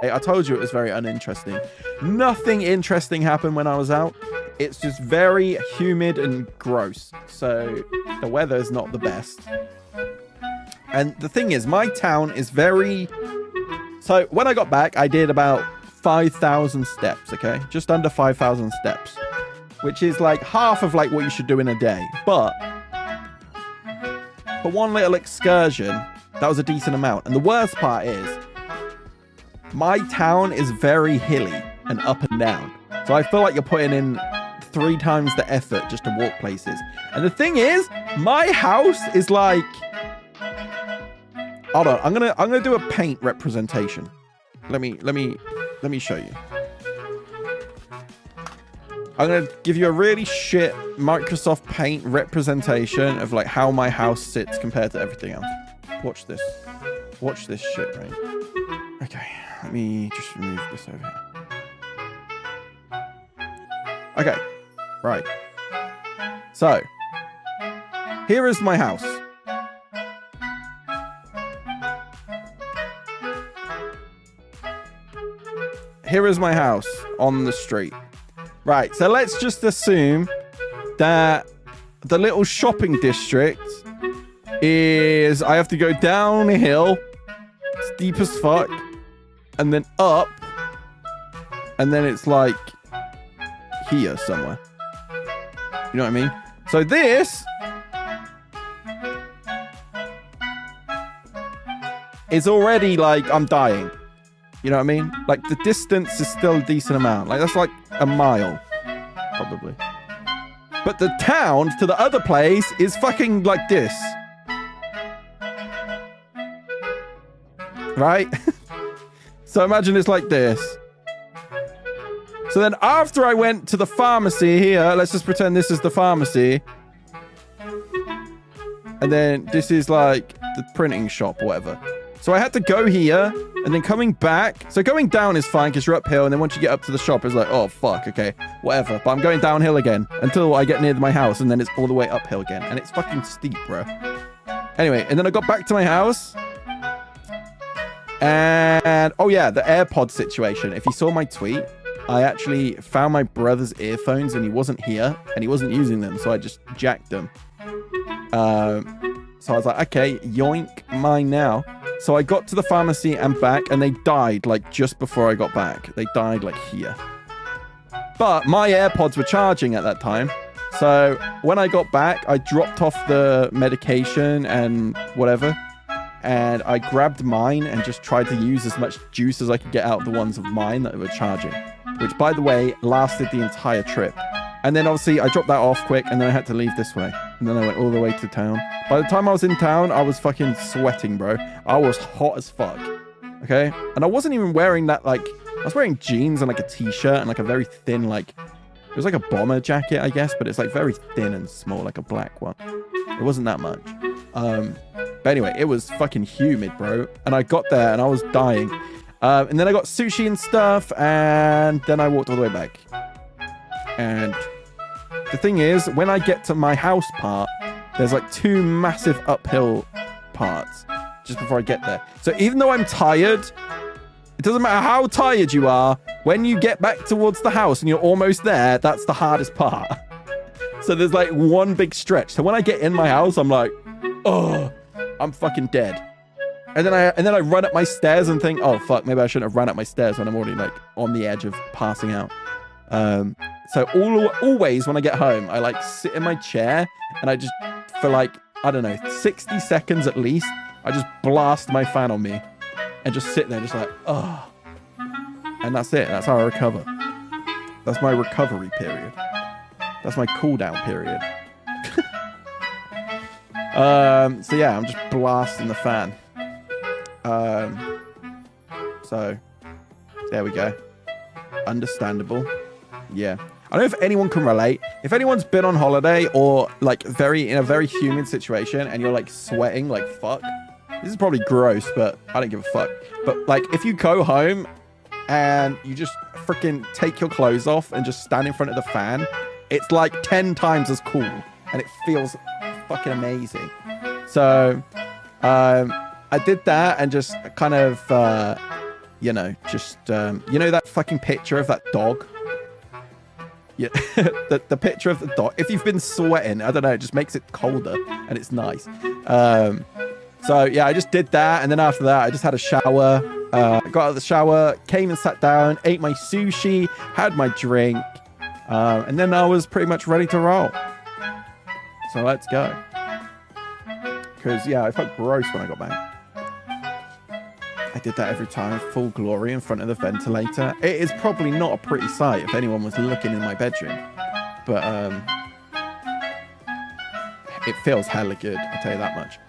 I told you it was very uninteresting. Nothing interesting happened when I was out. It's just very humid and gross. So the weather is not the best. And the thing is, my town is very... So when I got back, I did about 5,000 steps, okay? Just under 5,000 steps. Which is like half of like what you should do in a day. But for one little excursion, that was a decent amount. And the worst part is, my town is very hilly and up and down. So I feel like you're putting in 3 times the effort just to walk places. And the thing is, my house is like... Hold on, I'm gonna do a paint representation. Let me show you. I'm gonna give you a really shit Microsoft Paint representation of like how my house sits compared to everything else. Watch this. Watch this shit, right? Okay, let me just remove this over here. Okay, right. So, here is my house. Here is my house on the street. Right, so let's just assume that the little shopping district is... I have to go down a hill, steep as fuck, and then up, and then it's like here somewhere. You know what I mean? So this is already like I'm dying. You know what I mean? Like the distance is still a decent amount. Like that's like a mile, probably. But the town to the other place is fucking like this. Right? So imagine it's like this. So then after I went to the pharmacy here, let's just pretend this is the pharmacy. And then this is like the printing shop or whatever. So I had to go here and then coming back. So going down is fine because you're uphill. And then once you get up to the shop, it's like, oh, fuck. Okay, whatever. But I'm going downhill again until I get near my house. And then it's all the way uphill again. And it's fucking steep, bro. Anyway, and then I got back to my house. And, oh yeah, the AirPod situation. If you saw my tweet, I actually found my brother's earphones and he wasn't here. And he wasn't using them. So I just jacked them. So I was like, okay, yoink, mine now. So I got to the pharmacy and back, and they died, like, just before I got back. They died, like, here. But my AirPods were charging at that time. So when I got back, I dropped off the medication and whatever. And I grabbed mine and just tried to use as much juice as I could get out of the ones of mine that were charging. Which, by the way, lasted the entire trip. And then, obviously, I dropped that off quick, and then I had to leave this way. And then I went all the way to town. By the time I was in town, I was fucking sweating, bro. I was hot as fuck. Okay? And I wasn't even wearing that, like... I was wearing jeans and, like, a t-shirt and, like, a very thin, like... It was like a bomber jacket, I guess, but it's, like, very thin and small, like a black one. It wasn't that much. But anyway, it was fucking humid, bro. And I got there, and I was dying. And then I got sushi and stuff, and then I walked all the way back. And the thing is, when I get to my house part, there's like 2 massive uphill parts just before I get there. So even though I'm tired, it doesn't matter how tired you are, when you get back towards the house and you're almost there, that's the hardest part. So there's like one big stretch. So when I get in my house, I'm like, oh, I'm fucking dead. And then I run up my stairs and think, oh fuck, maybe I shouldn't have run up my stairs when I'm already like on the edge of passing out. So always when I get home, I like sit in my chair and I just, for like, I don't know, 60 seconds at least, I just blast my fan on me and just sit there just like, oh. And that's it. That's how I recover. That's my recovery period. That's my cool down period. So yeah, I'm just blasting the fan. So there we go. Understandable. Yeah. I don't know if anyone can relate. If anyone's been on holiday or like in a very humid situation and you're like sweating like fuck. This is probably gross, but I don't give a fuck. But like if you go home and you just freaking take your clothes off and just stand in front of the fan, it's like 10 times as cool and it feels fucking amazing. So I did that and just kind of you know, just, you know that fucking picture of that dog? Yeah, the picture of the dog. If you've been sweating, I don't know, it just makes it colder and it's nice. So yeah, I just did that. And then after that, I just had a shower, got out of the shower, came and sat down, ate my sushi, had my drink. And then I was pretty much ready to roll. So let's go. Because yeah, I felt gross when I got back. I did that every time, full glory in front of the ventilator. It is probably not a pretty sight if anyone was looking in my bedroom. But it feels hella good, I'll tell you that much.